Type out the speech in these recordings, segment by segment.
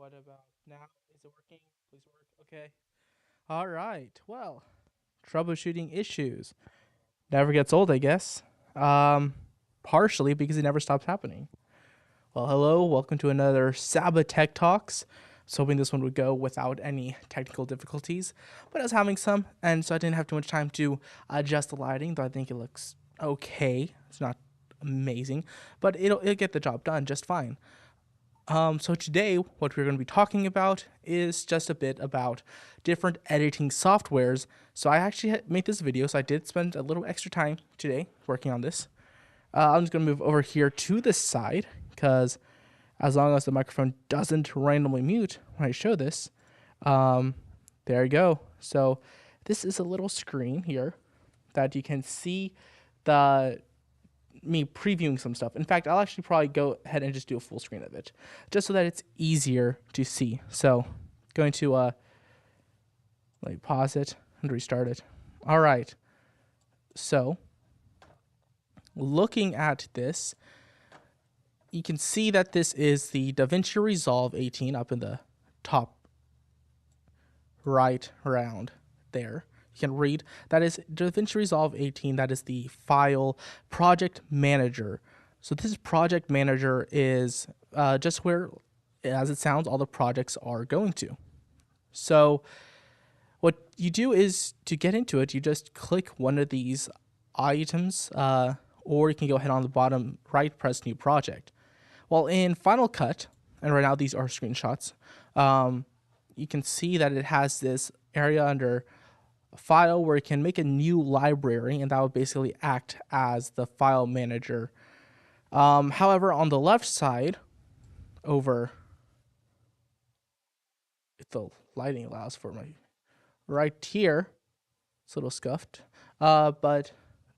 What about now? Is it working? Please work. Okay. All right. Well, troubleshooting issues never gets old, I guess. Um, Partially because it never stops happening. Well, hello. Welcome to another SABA Tech Talks. I was hoping this one would go without any technical difficulties, but I was having some, and so I didn't have too much time to adjust the lighting, though I think it looks okay. It's not amazing, but it'll get the job done just fine. So today, what we're going to be talking about is just a bit about different editing softwares. So I actually made this video, so I did spend a little extra time today working on this. I'm just going to move over here to the side because as long as the microphone doesn't randomly mute when I show this, um, there you go. So this is a little screen here that you can see the me previewing some stuff. In fact, I'll actually probably go ahead and just do a full screen of it, just so that it's easier to see. So, going to like pause it and restart it. All right. So, looking at this, you can see that this is the DaVinci Resolve 18 up in the top right round there. You can read that is DaVinci Resolve 18. That is the file project manager. So this project manager is just where, as it sounds, all the projects are going to. So what you do is to get into it, you just click one of these items, or you can go ahead on the bottom right, press new project. Well, in Final Cut, and right now these are screenshots, you can see that it has this area under file where you can make a new library, and that would basically act as the file manager. However, on the left side, over, if the lighting allows for my right here, it's a little scuffed, but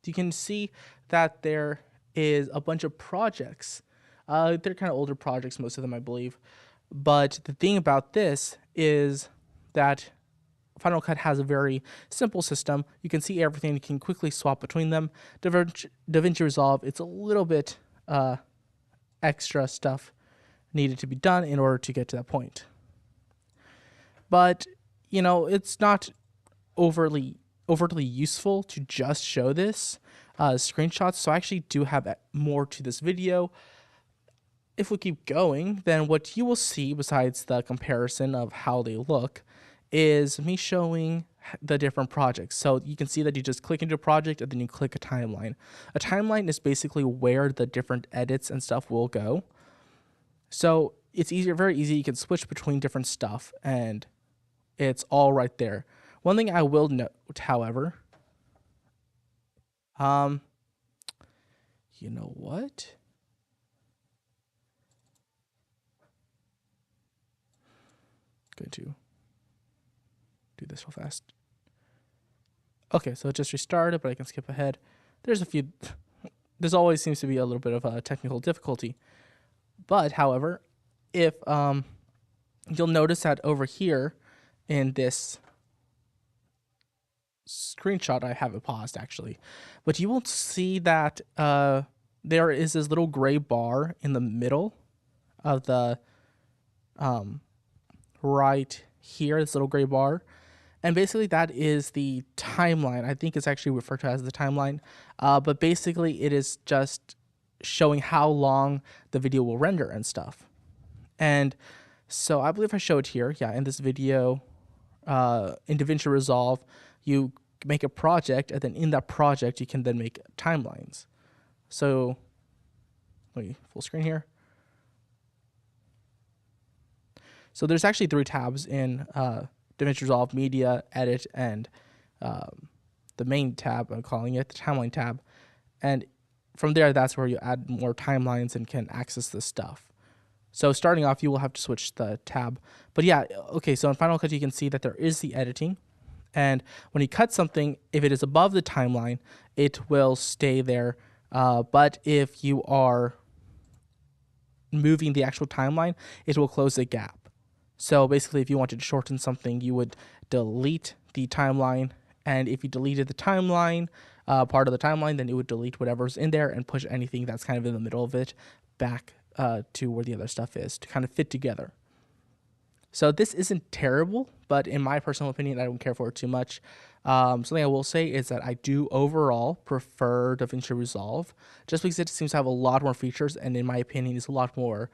you can see that there is a bunch of projects. They're kind of older projects, most of them, I believe. But the thing about this is that Final Cut has a very simple system. You can see everything. You can quickly swap between them. DaVinci Resolve, it's a little bit extra stuff needed to be done in order to get to that point. But, it's not overly useful to just show this screenshots. So I actually do have more to this video. If we keep going, then what you will see, besides the comparison of how they look, is me showing the different projects. So you can see that you just click into a project and then you click a timeline. A timeline is basically where the different edits and stuff will go. So it's very easy. You can switch between different stuff and it's all right there. One thing I will note, however, you know what? Going to do this real fast. Okay, so it just restarted, but I can skip ahead. There's always seems to be a little bit of a technical difficulty. But, however, if you'll notice that over here in this screenshot, I have it paused actually, but you will see that there is this little gray bar in the middle of the right here, this little gray bar. And basically that is the timeline. I think it's actually referred to as the timeline. But basically it is just showing how long the video will render and stuff. And so I believe I showed here, yeah, in this video, in DaVinci Resolve, you make a project, and then in that project, you can then make timelines. So, let me full screen here. So there's actually 3 tabs in DaVinci Resolve: Media, Edit, and the main tab, I'm calling it, the Timeline tab. And from there, that's where you add more timelines and can access this stuff. So starting off, you will have to switch the tab. But yeah, okay, so in Final Cut, you can see that there is the editing. And when you cut something, if it is above the timeline, it will stay there. But if you are moving the actual timeline, it will close the gap. So basically, if you wanted to shorten something, you would delete the timeline. And if you deleted the timeline, part of the timeline, then it would delete whatever's in there and push anything that's kind of in the middle of it back to where the other stuff is to kind of fit together. So this isn't terrible, but in my personal opinion, I don't care for it too much. Something I will say is that I do overall prefer DaVinci Resolve, just because it seems to have a lot more features, and in my opinion, is a lot more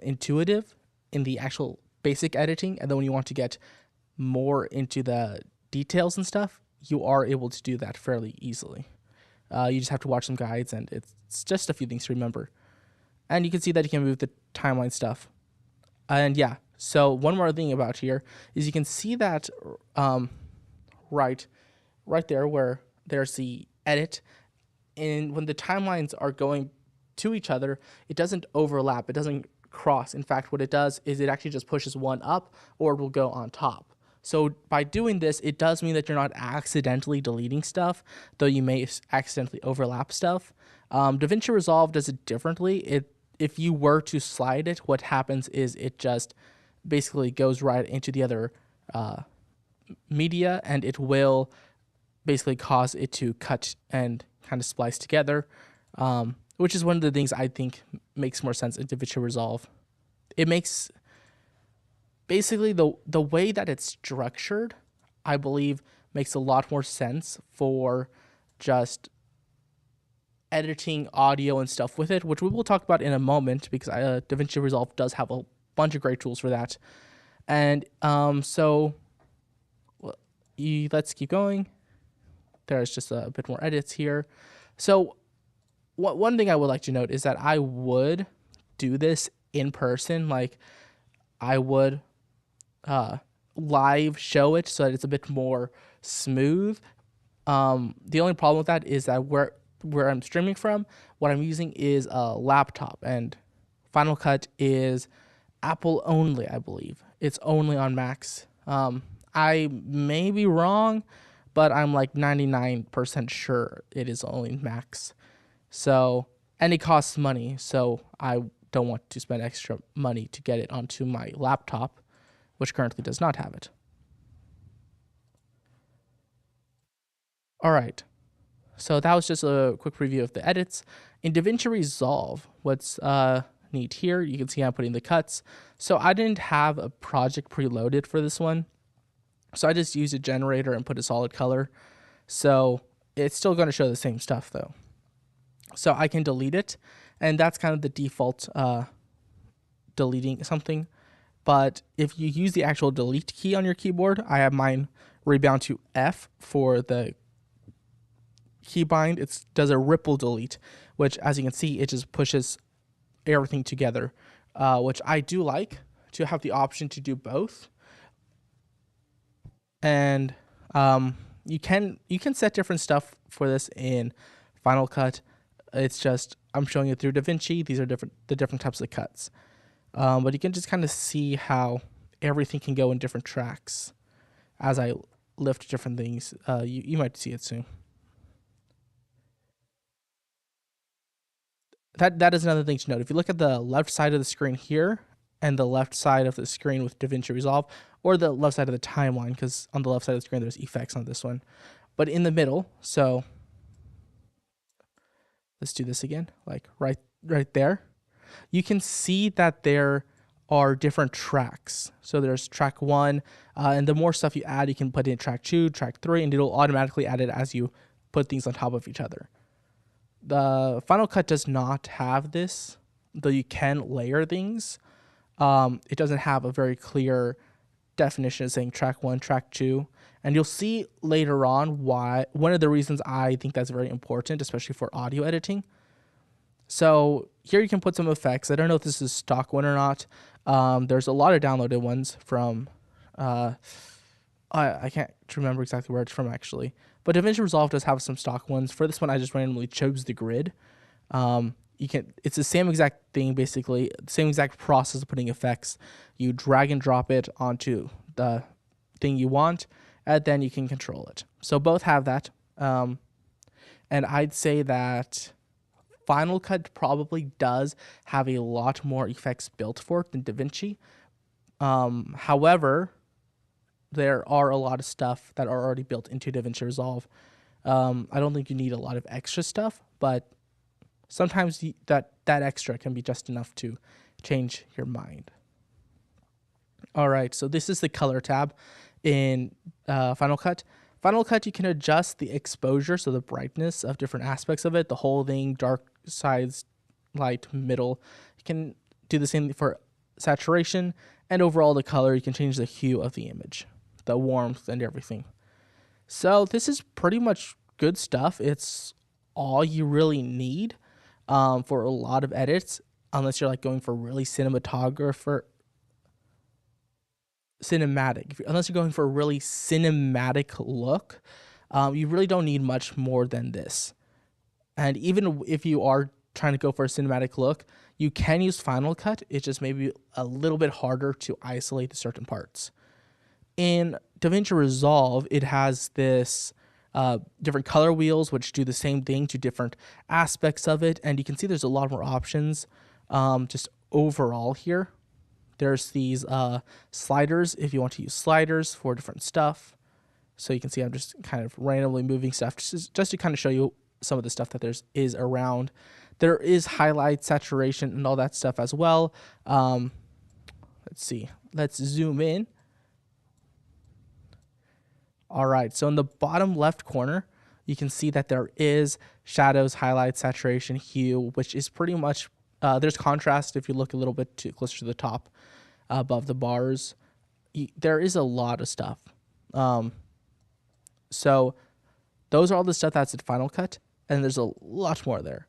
intuitive in the actual basic editing. And then when you want to get more into the details and stuff, you are able to do that fairly easily. You just have to watch some guides, and it's just a few things to remember. And you can see that you can move the timeline stuff. And yeah, so one more thing about here is you can see that right there where there's the edit, and when the timelines are going to each other, it doesn't overlap, it doesn't cross. In fact, what it does is it actually just pushes one up, or it will go on top. So by doing this, it does mean that you're not accidentally deleting stuff, though you may accidentally overlap stuff. DaVinci Resolve does it differently. If you were to slide it, what happens is it just basically goes right into the other media, and it will basically cause it to cut and kind of splice together, which is one of the things I think makes more sense in DaVinci Resolve. It makes basically the way that it's structured, I believe, makes a lot more sense for just editing audio and stuff with it, which we will talk about in a moment, because DaVinci Resolve does have a bunch of great tools for that. And let's keep going. There's just a bit more edits here. So one thing I would like to note is that I would do this in person. Like, I would live show it so that it's a bit more smooth. The only problem with that is that where I'm streaming from, what I'm using is a laptop, and Final Cut is Apple only, I believe. It's only on Macs. I may be wrong, but I'm like 99% sure it is only Macs. So, and it costs money, so I don't want to spend extra money to get it onto my laptop, which currently does not have it. All right. So that was just a quick preview of the edits. In DaVinci Resolve, what's neat here, you can see I'm putting the cuts. So I didn't have a project preloaded for this one. So I just used a generator and put a solid color. So it's still going to show the same stuff though. So I can delete it, and that's kind of the default deleting something. But if you use the actual delete key on your keyboard, I have mine rebound to F for the keybind. It does a ripple delete, which, as you can see, it just pushes everything together, which I do like to have the option to do both. And you can set different stuff for this in Final Cut. It's just I'm showing you through DaVinci. These are the different types of cuts, but you can just kind of see how everything can go in different tracks as I lift different things. You might see it soon. That is another thing to note. If you look at the left side of the screen here and the left side of the screen with DaVinci Resolve, or the left side of the timeline, because on the left side of the screen there's effects on this one, but in the middle, so let's do this again, like right there, you can see that there are different tracks. So there's track 1, and the more stuff you add, you can put in track 2, track 3, and it'll automatically add it as you put things on top of each other. The Final Cut does not have this, though you can layer things. It doesn't have a very clear definition saying track 1, track 2, and you'll see later on why. One of the reasons I think that's very important, especially for audio editing. So here you can put some effects. I don't know if this is stock one or not. There's a lot of downloaded ones from I can't remember exactly where it's from actually, but DaVinci Resolve does have some stock ones. For this one, I just randomly chose the grid. It's the same exact thing, basically, the same exact process of putting effects. You drag and drop it onto the thing you want, and then you can control it. So both have that. And I'd say that Final Cut probably does have a lot more effects built for it than DaVinci. However, there are a lot of stuff that are already built into DaVinci Resolve. I don't think you need a lot of extra stuff, but sometimes that extra can be just enough to change your mind. All right, so this is the color tab in Final Cut. Final Cut, you can adjust the exposure, so the brightness of different aspects of it, the whole thing, dark sides, light, middle. You can do the same for saturation, and overall the color, you can change the hue of the image, the warmth and everything. So this is pretty much good stuff. It's all you really need for a lot of edits, unless you're like going for really unless you're going for a really cinematic look, you really don't need much more than this. And even if you are trying to go for a cinematic look, you can use Final Cut. It's just maybe a little bit harder to isolate the certain parts. In DaVinci Resolve, it has this different color wheels which do the same thing to different aspects of it, and you can see there's a lot more options just overall here. There's these sliders if you want to use sliders for different stuff. So you can see I'm just kind of randomly moving stuff just to kind of show you some of the stuff that is around. There is highlight, saturation, and all that stuff as well. Let's see. Let's zoom in. All right, so in the bottom left corner, you can see that there is shadows, highlights, saturation, hue, which is pretty much, there's contrast if you look a little bit closer to the top above the bars. There is a lot of stuff. So those are all the stuff that's in Final Cut, and there's a lot more there.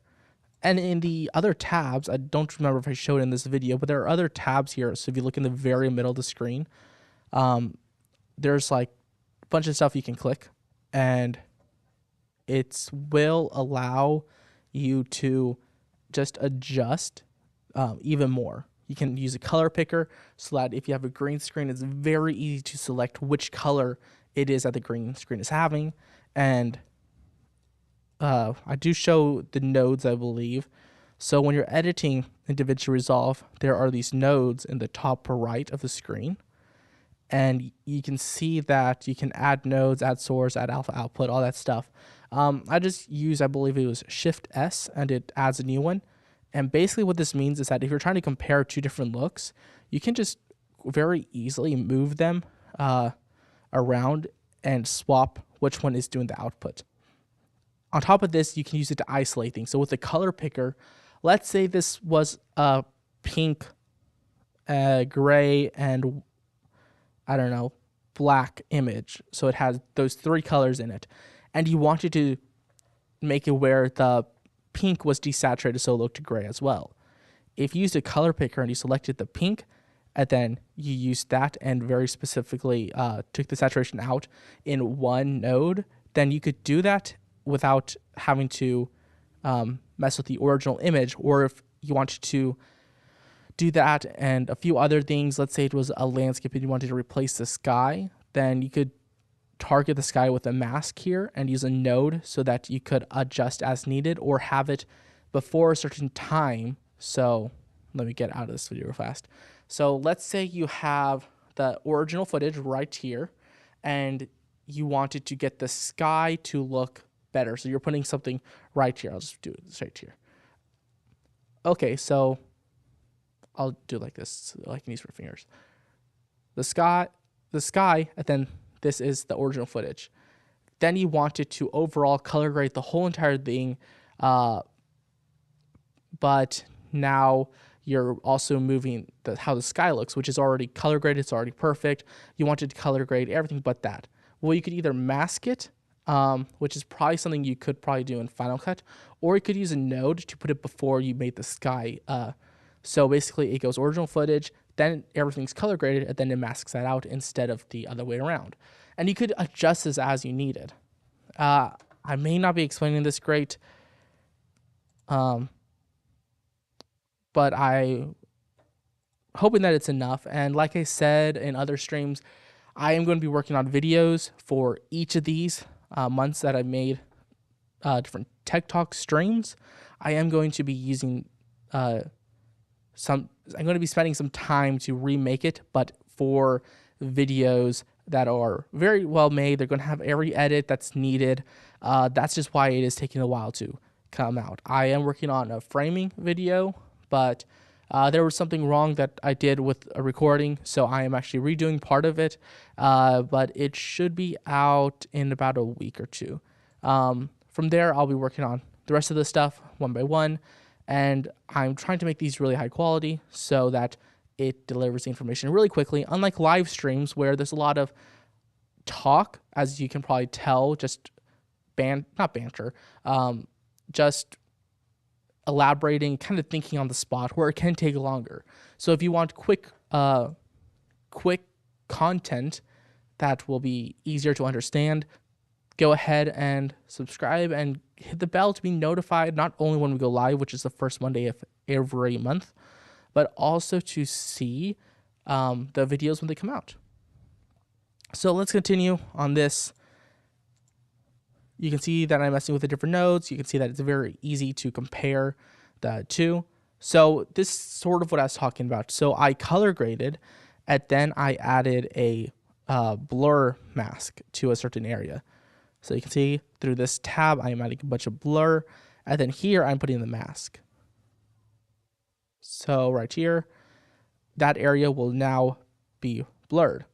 And in the other tabs, I don't remember if I showed in this video, but there are other tabs here. So if you look in the very middle of the screen, there's like a bunch of stuff you can click, and it will allow you to just adjust even more. You can use a color picker so that if you have a green screen, it's very easy to select which color it is that the green screen is having. And I do show the nodes, I believe. So when you're editing in DaVinci Resolve, there are these nodes in the top right of the screen. And you can see that you can add nodes, add source, add alpha output, all that stuff. I just use, I believe it was Shift S, and it adds a new one. And basically what this means is that if you're trying to compare two different looks, you can just very easily move them around and swap which one is doing the output. On top of this, you can use it to isolate things. So with the color picker, let's say this was a pink, gray, and I don't know, black image. So it has those three colors in it. And you wanted to make it where the pink was desaturated so it looked gray as well. If you used a color picker and you selected the pink, and then you used that and very specifically took the saturation out in one node, then you could do that without having to mess with the original image. Or if you wanted to do that and a few other things, let's say it was a landscape and you wanted to replace the sky, then you could target the sky with a mask here and use a node so that you could adjust as needed or have it before a certain time. So let me get out of this video real fast. So let's say you have the original footage right here and you wanted to get the sky to look better. So you're putting something right here. I'll just do it straight here. Okay, so I'll do it like this, so I can use my fingers. The sky, and then this is the original footage. Then you wanted to overall color grade the whole entire thing, but now you're also moving how the sky looks, which is already color graded, it's already perfect. You wanted to color grade everything but that. Well, you could either mask it, which is probably something you could probably do in Final Cut, or you could use a node to put it before you made the sky. So basically it goes original footage, then everything's color graded, and then it masks that out instead of the other way around. And you could adjust this as you needed. I may not be explaining this great, but I'm hoping that it's enough. And like I said in other streams, I am going to be working on videos for each of these months that I've made different Tech Talk streams. I am going to be using I'm going to be spending some time to remake it, but for videos that are very well made, they're going to have every edit that's needed. That's just why it is taking a while to come out. I am working on a framing video, but There was something wrong that I did with a recording, so I am actually redoing part of it, but it should be out in about a week or two. From there, I'll be working on the rest of the stuff one by one, and I'm trying to make these really high quality so that it delivers the information really quickly, unlike live streams where there's a lot of talk, as you can probably tell, just not banter, just elaborating, kind of thinking on the spot, where it can take longer. So if you want quick content that will be easier to understand, go ahead and subscribe and hit the bell to be notified not only when we go live, which is the first Monday of every month, but also to see the videos when they come out. So let's continue on this. You can see that I'm messing with the different nodes. You can see that it's very easy to compare the two. So this is sort of what I was talking about. So I color graded, and then I added a blur mask to a certain area. So you can see through this tab, I'm adding a bunch of blur, and then here I'm putting the mask. So right here, that area will now be blurred.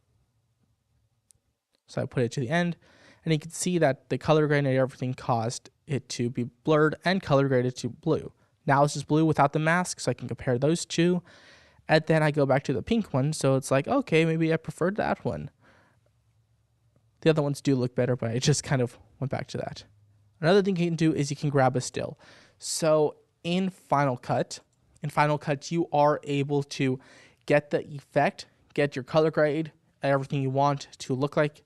So I put it to the end, and you can see that the color grade and everything caused it to be blurred and color graded to blue. Now it's just blue without the mask, so I can compare those two. And then I go back to the pink one, so it's like, okay, maybe I preferred that one. The other ones do look better, but I just kind of went back to that. Another thing you can do is you can grab a still. So in Final Cut, you are able to get the effect, get your color grade, everything you want to look like,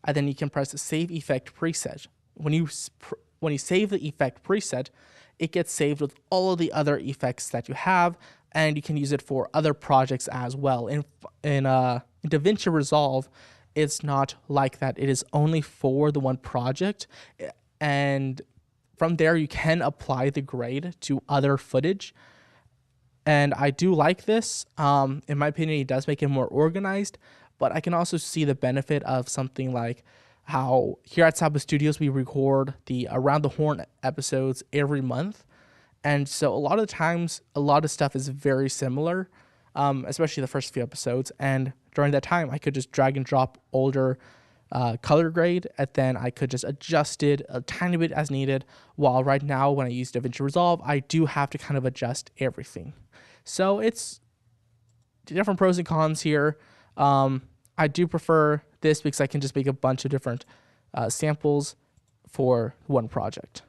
and then you can press Save Effect Preset. When you save the effect preset, it gets saved with all of the other effects that you have, and you can use it for other projects as well. In DaVinci Resolve, it's not like that. It is only for the one project, and from there you can apply the grade to other footage. And I do like this. In my opinion, it does make it more organized, but I can also see the benefit of something like how here at SABA Studios, we record the Around the Horn episodes every month. And so a lot of the times, a lot of stuff is very similar, especially the first few episodes. And during that time, I could just drag and drop older color grade, and then I could just adjust it a tiny bit as needed. While right now, when I use DaVinci Resolve, I do have to kind of adjust everything. So it's different pros and cons here. I do prefer this because I can just make a bunch of different samples for one project.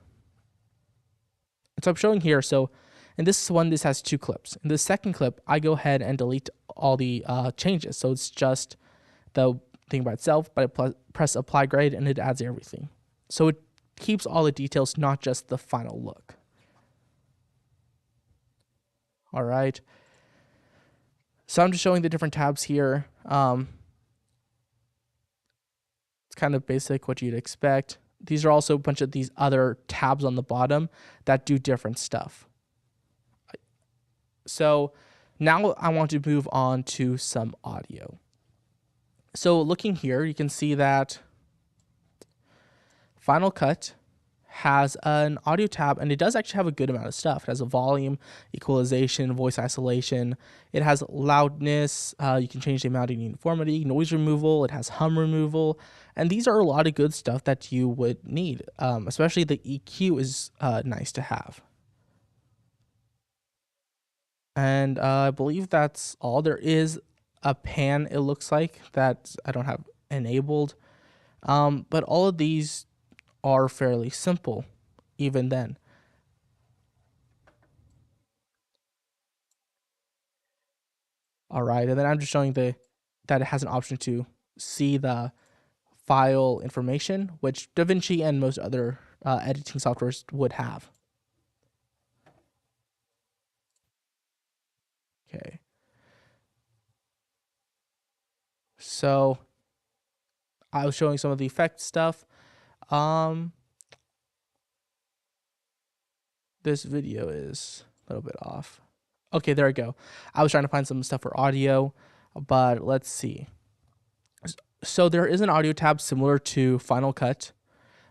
And so I'm showing here. So in this one, this has 2 clips. In the second clip, I go ahead and delete all the changes. So it's just the thing by itself, but I press Apply Grade and it adds everything. So it keeps all the details, not just the final look. All right. So I'm just showing the different tabs here. It's kind of basic, what you'd expect. These are also a bunch of these other tabs on the bottom that do different stuff. So now I want to move on to some audio. So looking here, you can see that Final Cut has an audio tab, and it does actually have a good amount of stuff. It has a volume, equalization, voice isolation. It has loudness. You can change the amount of uniformity, noise removal. It has hum removal. And these are a lot of good stuff that you would need, especially the EQ is nice to have. And I believe that's all. There is a pan, it looks like, that I don't have enabled. But all of these are fairly simple, even then. All right, and then I'm just showing that it has an option to see the file information, which DaVinci and most other editing softwares would have. Okay. So I was showing some of the effect stuff. This video is a little bit off. Okay, there we go. I was trying to find some stuff for audio, but let's see. So there is an audio tab similar to Final Cut.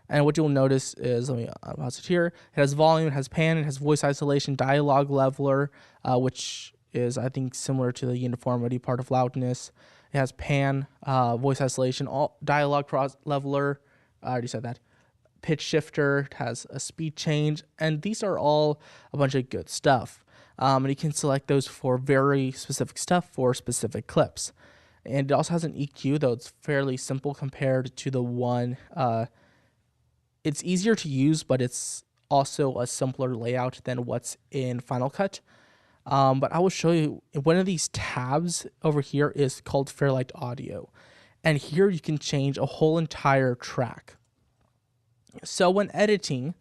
And what you'll notice is, let me pause it here. It has volume, it has pan, it has voice isolation, dialogue leveler, which is, I think, similar to the uniformity part of loudness. It has pan, voice isolation, all dialogue cross leveler. I already said that. Pitch shifter, it has a speed change, and these are all a bunch of good stuff. And you can select those for very specific stuff for specific clips. And it also has an EQ, though it's fairly simple compared to the one. It's easier to use, but it's also a simpler layout than what's in Final Cut. But I will show you one of these tabs over here is called Fairlight Audio. And here you can change a whole entire track. So when editing,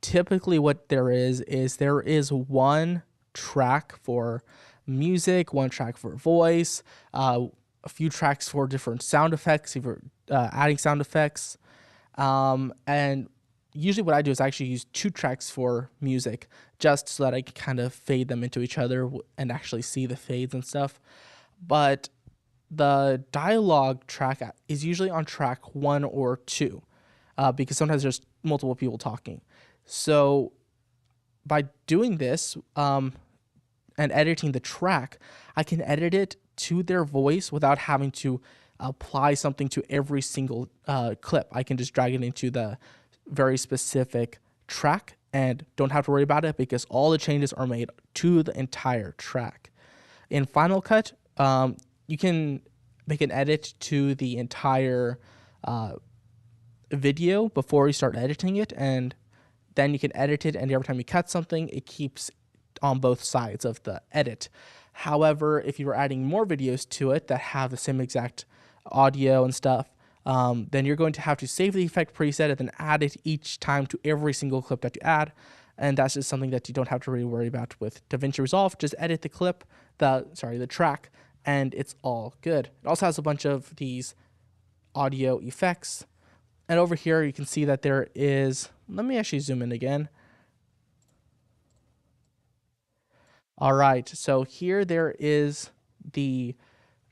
typically what there is there is one track for music, one track for voice, a few tracks for different sound effects, if you're adding sound effects. And usually what I do is I actually use 2 tracks for music just so that I can kind of fade them into each other and actually see the fades and stuff. But the dialogue track is usually on track 1 or 2 because sometimes there's multiple people talking. So by doing this and editing the track, I can edit it to their voice without having to apply something to every single clip. I can just drag it into the very specific track and don't have to worry about it because all the changes are made to the entire track. In Final Cut, you can make an edit to the entire video before you start editing it, and then you can edit it, and every time you cut something, it keeps on both sides of the edit. However, if you were adding more videos to it that have the same exact audio and stuff, then you're going to have to save the effect preset and then add it each time to every single clip that you add. And that's just something that you don't have to really worry about with DaVinci Resolve. Just edit the clip, the track, and it's all good. It also has a bunch of these audio effects. And over here, you can see that there is, let me actually zoom in again. All right, so here there is the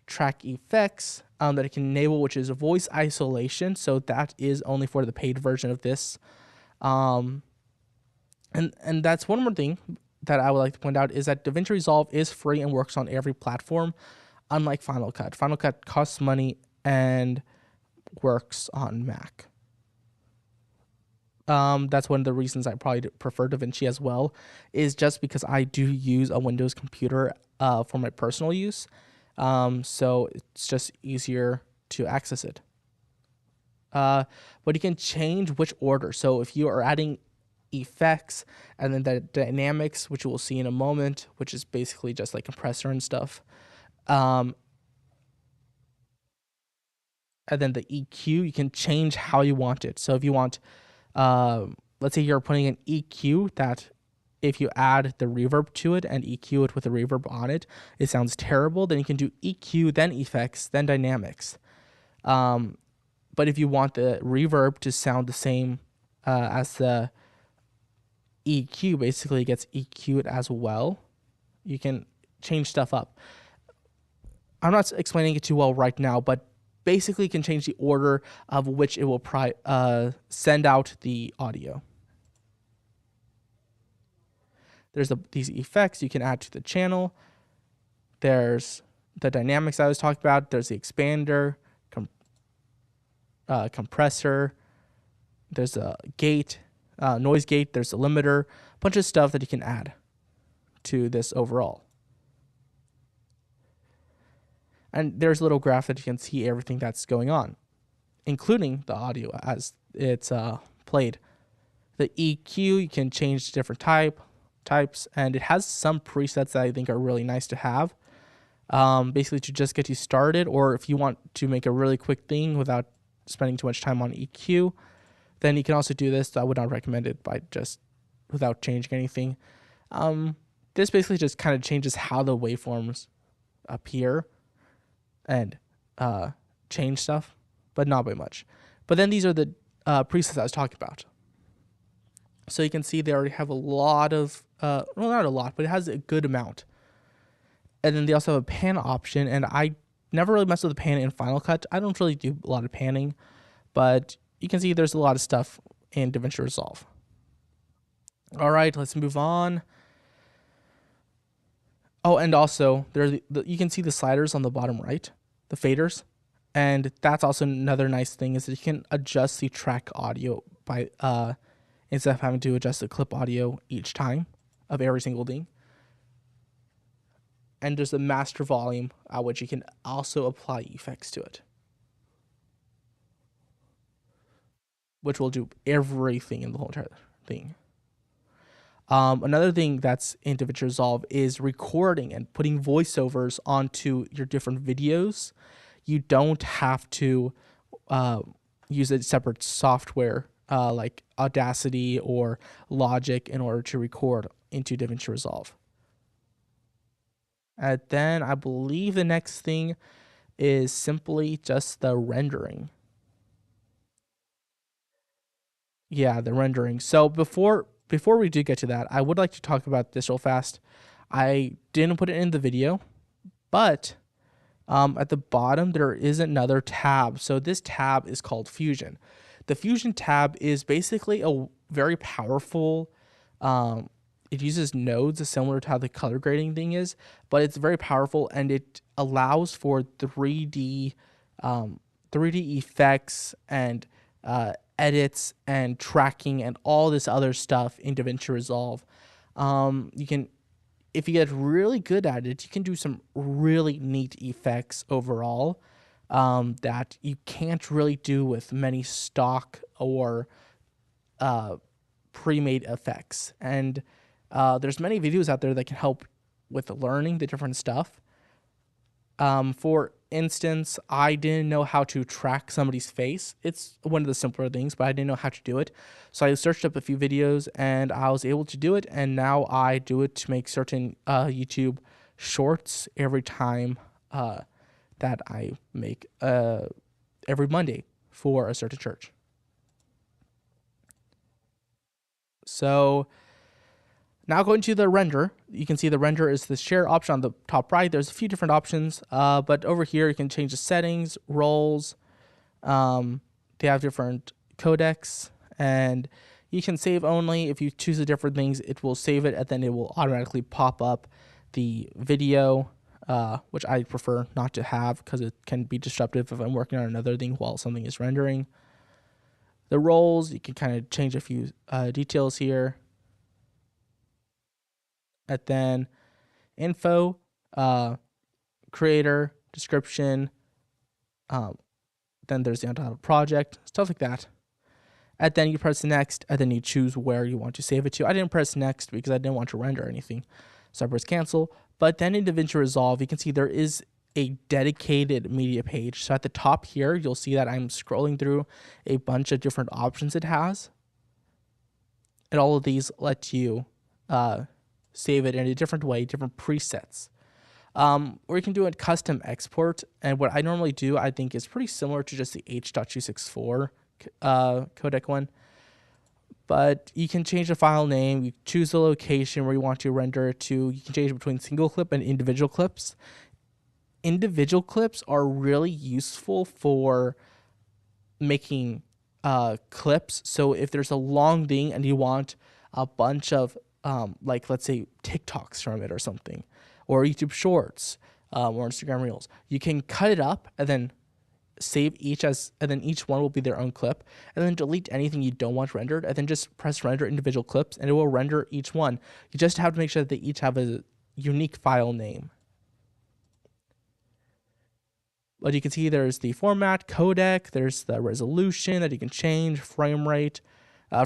track effects that it can enable, which is voice isolation. So that is only for the paid version of this. And that's one more thing that I would like to point out is that DaVinci Resolve is free and works on every platform, unlike Final Cut. Final Cut costs money and works on Mac. That's one of the reasons I probably prefer DaVinci as well, is just because I do use a Windows computer for my personal use. So it's just easier to access it. But you can change which order. So if you are adding effects and then the dynamics, which we'll see in a moment, which is basically just like compressor and stuff. And then the EQ, you can change how you want it. So if you want, let's say you're putting an EQ that if you add the reverb to it and EQ it with the reverb on it, it sounds terrible. Then you can do EQ, then effects, then dynamics. But if you want the reverb to sound the same as the EQ, basically it gets EQ'd as well. You can change stuff up. I'm not explaining it too well right now, but basically you can change the order of which it will send out the audio. There's these effects you can add to the channel. There's the dynamics I was talking about. There's the expander, compressor. There's a gate, noise gate. There's a limiter. A bunch of stuff that you can add to this overall. And there's a little graph that you can see everything that's going on, including the audio as it's played. The EQ, you can change different types, and it has some presets that I think are really nice to have, basically to just get you started, or if you want to make a really quick thing without spending too much time on EQ, then you can also do this. I would not recommend it by just without changing anything. This basically just kind of changes how the waveforms appear and change stuff, but not by much. But then these are the presets I was talking about. So you can see they already have a lot of, well, not a lot, but it has a good amount. And then they also have a pan option, and I never really messed with the pan in Final Cut. I don't really do a lot of panning, but you can see there's a lot of stuff in DaVinci Resolve. All right, let's move on. Oh, and also you can see the sliders on the bottom right, the faders, and that's also another nice thing is that you can adjust the track audio by instead of having to adjust the clip audio each time of every single thing. And there's a master volume which you can also apply effects to it, which will do everything in the whole entire thing. Another thing that's in DaVinci Resolve is recording and putting voiceovers onto your different videos. You don't have to use a separate software like Audacity or Logic in order to record into DaVinci Resolve. And then I believe the next thing is simply just the rendering. Yeah, the rendering. So before we do get to that, I would like to talk about this real fast. I didn't put it in the video, but at the bottom there is another tab. So this tab is called Fusion. The Fusion tab is basically a very powerful. It uses nodes similar to how the color grading thing is, but it's very powerful and it allows for 3D effects and edits and tracking and all this other stuff in DaVinci Resolve. You can, if you get really good at it, you can do some really neat effects overall that you can't really do with many stock or pre-made effects. And there's many videos out there that can help with learning the different stuff. For instance, I didn't know how to track somebody's face. It's one of the simpler things, but I didn't know how to do it. So I searched up a few videos and I was able to do it. And now I do it to make certain YouTube shorts every time that I make every Monday for a certain church. So now going to the render, you can see the render is the share option on the top right. There's a few different options, but over here you can change the settings, roles. They have different codecs, and you can save only. If you choose the different things, it will save it, and then it will automatically pop up the video, which I prefer not to have because it can be disruptive if I'm working on another thing while something is rendering. The roles, you can kind of change a few details here. And then info, creator, description, then there's the untitled project, stuff like that. And then you press next, and then you choose where you want to save it to. I didn't press next because I didn't want to render anything, so I press cancel. But then in DaVinci Resolve, you can see there is a dedicated media page. So at the top here, you'll see that I'm scrolling through a bunch of different options it has. And all of these let you save it in a different way, different presets. Or you can do a custom export. And what I normally do, I think, is pretty similar to just the H.264 codec one. But you can change the file name. You choose the location where you want to render it to. You can change between single clip and individual clips. Individual clips are really useful for making clips. So if there's a long thing and you want a bunch of like, let's say, TikToks from it or something, or YouTube Shorts, or Instagram Reels, you can cut it up and then save each and then each one will be their own clip, and then delete anything you don't want rendered, and then just press render individual clips, and it will render each one. You just have to make sure that they each have a unique file name. But you can see there's the format, codec, there's the resolution that you can change, frame rate.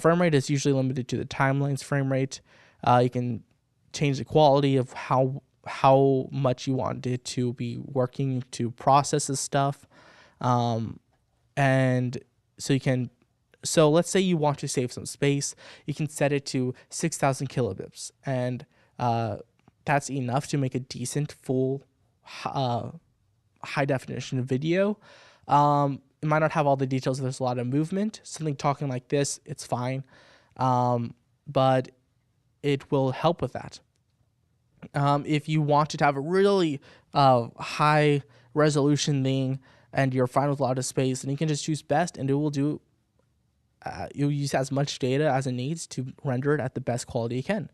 Frame rate is usually limited to the timeline's frame rate. You can change the quality of how much you want it to be working to process this stuff. And so you can, so let's say you want to save some space, you can set it to 6,000 kilobits, and that's enough to make a decent full high definition video. It might not have all the details if there's a lot of movement. Something talking like this, it's fine, but it will help with that. If you want to have a really high resolution thing and you're fine with a lot of space, then you can just choose best, and it will do. You'll use as much data as it needs to render it at the best quality you can.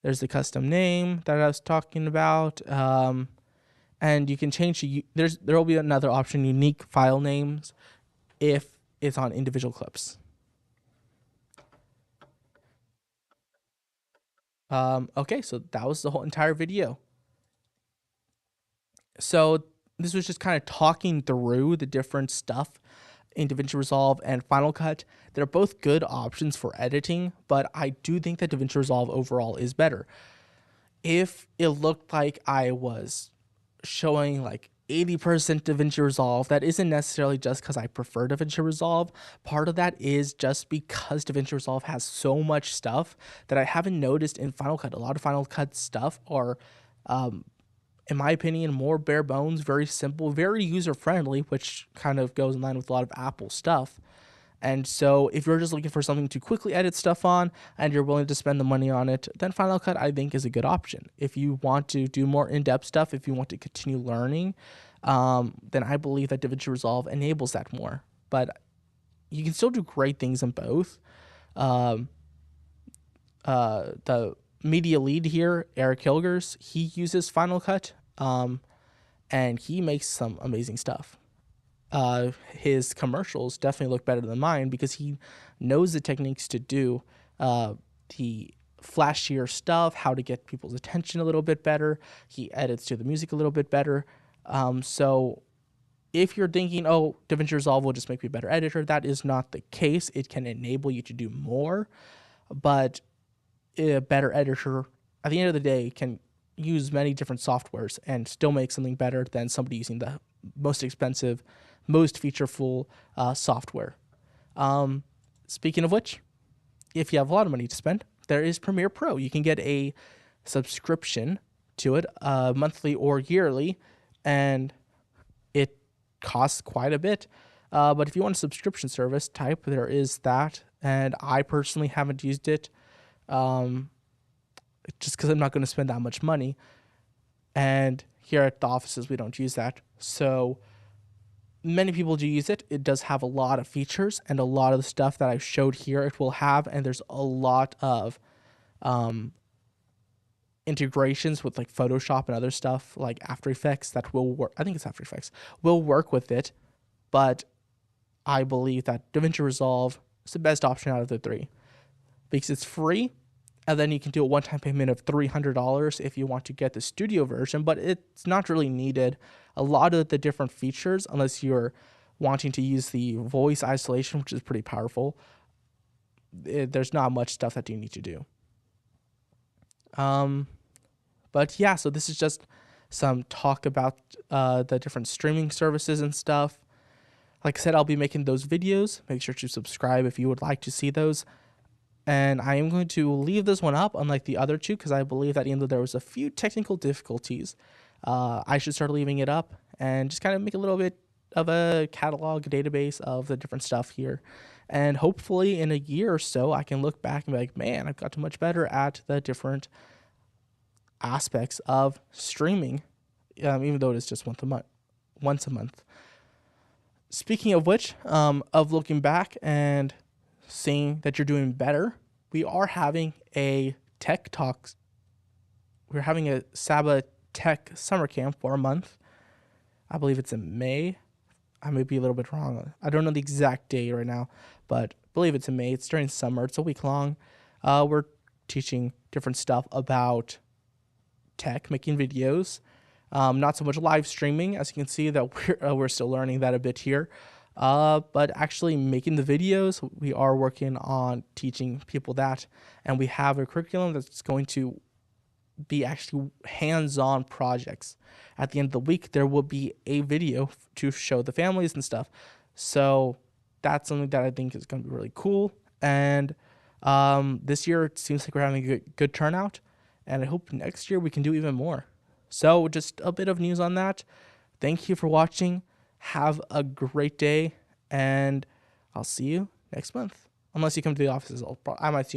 There's the custom name that I was talking about. And you can change there will be another option, unique file names, if it's on individual clips. Okay, so that was the whole entire video. So this was just kind of talking through the different stuff in DaVinci Resolve and Final Cut. They're both good options for editing, but I do think that DaVinci Resolve overall is better. If it looked like I was showing like 80% DaVinci Resolve, that isn't necessarily just because I prefer DaVinci Resolve. Part of that is just because DaVinci Resolve has so much stuff that I haven't noticed in Final Cut. A lot of Final Cut stuff are, in my opinion, more bare bones, very simple, very user-friendly, which kind of goes in line with a lot of Apple stuff. And so if you're just looking for something to quickly edit stuff on and you're willing to spend the money on it, then Final Cut, I think, is a good option. If you want to do more in-depth stuff, if you want to continue learning, then I believe that DaVinci Resolve enables that more. But you can still do great things in both. The media lead here, Eric Hilgers, he uses Final Cut, and he makes some amazing stuff. His commercials definitely look better than mine because he knows the techniques to do the flashier stuff, how to get people's attention a little bit better. He edits to the music a little bit better. So if you're thinking, oh, DaVinci Resolve will just make me a better editor, that is not the case. It can enable you to do more, but a better editor, at the end of the day, can use many different softwares and still make something better than somebody using the most expensive, most featureful software. Speaking of which, if you have a lot of money to spend, there is Premiere Pro. You can get a subscription to it, monthly or yearly, and it costs quite a bit. But if you want a subscription service type, there is that. And I personally haven't used it just because I'm not going to spend that much money. And here at the offices, we don't use that. So many people do use it. It does have a lot of features, and a lot of the stuff that I showed here it will have. And there's a lot of integrations with like Photoshop and other stuff like After Effects that will work. I think it's After Effects will work with it. But I believe that DaVinci Resolve is the best option out of the three because it's free. And then you can do a one-time payment of $300 if you want to get the studio version, but it's not really needed. A lot of the different features, unless you're wanting to use the voice isolation, which is pretty powerful, there's not much stuff that you need to do. But yeah, so this is just some talk about the different streaming services and stuff. Like I said, I'll be making those videos. Make sure to subscribe if you would like to see those. And I am going to leave this one up, unlike the other two, because I believe that even though there was a few technical difficulties, I should start leaving it up and just kind of make a little bit of a catalog database of the different stuff here. And hopefully in a year or so, I can look back and be like, man, I've gotten much better at the different aspects of streaming, even though it is just once a month. Speaking of which, of looking back and seeing that you're doing better, we are having a tech talks. We're having a SABA Tech summer camp for a month. I believe it's in May. I may be a little bit wrong. I don't know the exact date right now, but I believe it's in May. It's during summer. It's a week long. We're teaching different stuff about tech, making videos. Not so much live streaming, as you can see that we're still learning that a bit here. But actually making the videos, we are working on teaching people that, and we have a curriculum that's going to be actually hands-on projects. At the end of the week, there will be a video to show the families and stuff. So that's something that I think is going to be really cool. And this year, it seems like we're having a good turnout, and I hope next year we can do even more. So just a bit of news on that. Thank you for watching. Have a great day, and I'll see you next month. Unless you come to the offices, I might see you.